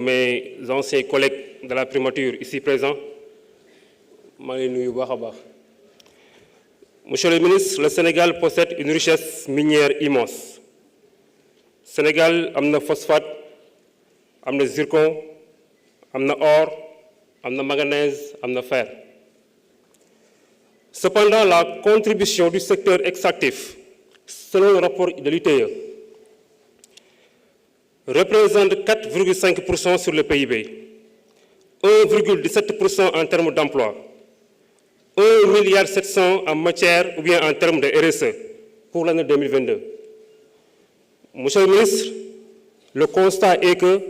Mes anciens collègues de la primature ici présents, Monsieur le ministre, le Sénégal possède une richesse minière immense. Sénégal a le phosphate, a le zircon, a le or, a le manganèse, a le fer. Cependant, la contribution du secteur extractif, selon le rapport de l'ITE, représente 4,5% sur le PIB, 1,17% en termes d'emploi, 1,7 milliard en matière ou bien en termes de RSE pour l'année 2022. Monsieur le ministre, le constat est que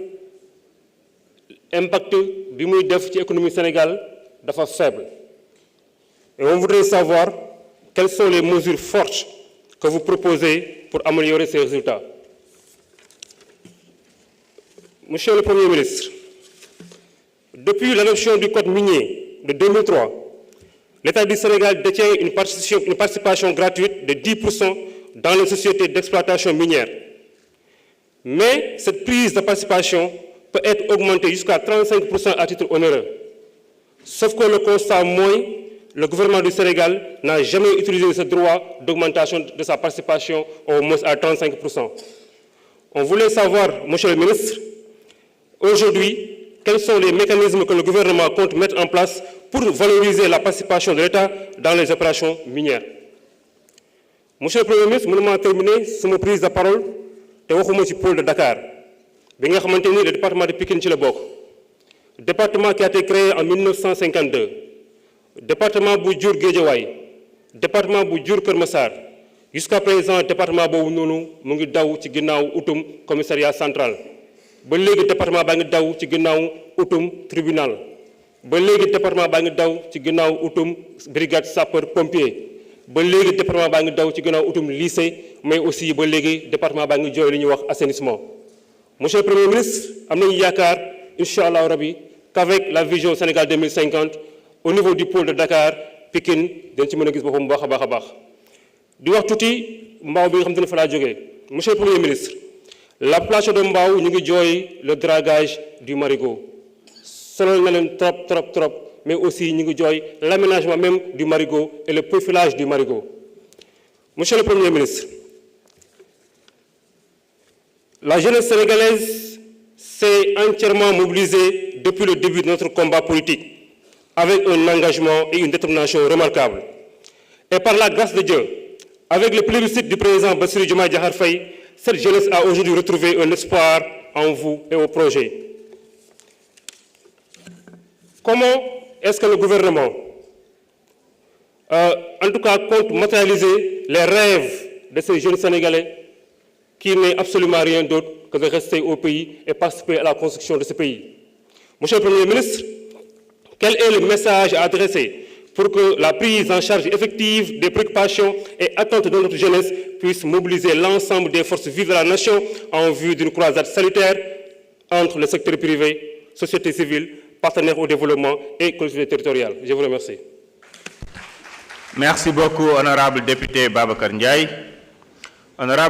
l'impact du de l'économie sénégalaise est faible. Et on voudrait savoir quelles sont les mesures fortes que vous proposez pour améliorer ces résultats. Monsieur le Premier ministre, depuis l'adoption du Code minier de 2003, l'État du Sénégal détient une participation gratuite de 10% dans les sociétés d'exploitation minière. Mais cette prise de participation peut être augmentée jusqu'à 35% à titre onéreux. Sauf que le constat moins, le gouvernement du Sénégal n'a jamais utilisé ce droit d'augmentation de sa participation au moins à 35%. On voulait savoir, Monsieur le ministre, aujourd'hui, quels sont les mécanismes que le gouvernement compte mettre en place pour valoriser la participation de l'État dans les opérations minières. Monsieur le Premier ministre, je vais terminer sur ma prise de parole de le pôle de Dakar. Le département de Pikine département qui a été créé en 1952, département Boudjour Guédiawaye, département Boudjour Kermassar. Jusqu'à présent, département Bounounou, Mungi Daou, Tiginaou, Outoum, commissariat central. ba léegi département baa ngi daw ci ginnaaw utum tribunal ba léegi département baa ngi daw ci ginnaaw utum brigade sapeur pompier ba léegi département baa ngi daw ci ginnaaw utum lycée mais aussi ba léegi département baa ngi jooy li ñuy wax assainissement. Monsieur le Premier ministre am nañu yaakaar incha allah rabi qu'avec la vision Sénégal 2050 au niveau du pôle de Dakar Pikine dañ ci mën a gis boppam bu baax a baax a baax di wax tuuti mbaaw bi nga xam ne fa laa jógee. Monsieur le Premier ministre, la plage de Mbao, nous avons le dragage du marigot. Selon trop, mais aussi nous avons l'aménagement même du marigot et le profilage du marigot. Monsieur le Premier ministre, la jeunesse sénégalaise s'est entièrement mobilisée depuis le début de notre combat politique, avec un engagement et une détermination remarquables. Et par la grâce de Dieu, avec le plébiscite du président Bassirou Diomaye Diakhar Faye, cette jeunesse a aujourd'hui retrouvé un espoir en vous et au projet. Comment est-ce que le gouvernement, en tout cas, compte matérialiser les rêves de ces jeunes Sénégalais qui n'est absolument rien d'autre que de rester au pays et participer à la construction de ce pays? Monsieur le Premier ministre, quel est le message à adresser pour que la prise en charge effective des préoccupations et attentes de notre jeunesse puisse mobiliser l'ensemble des forces vives de la nation en vue d'une croisade sanitaire entre le secteur privé, société civile, partenaires au développement et collectivités territoriales? Je vous remercie. Merci beaucoup, honorable député Babacar Ndiaye. Honorable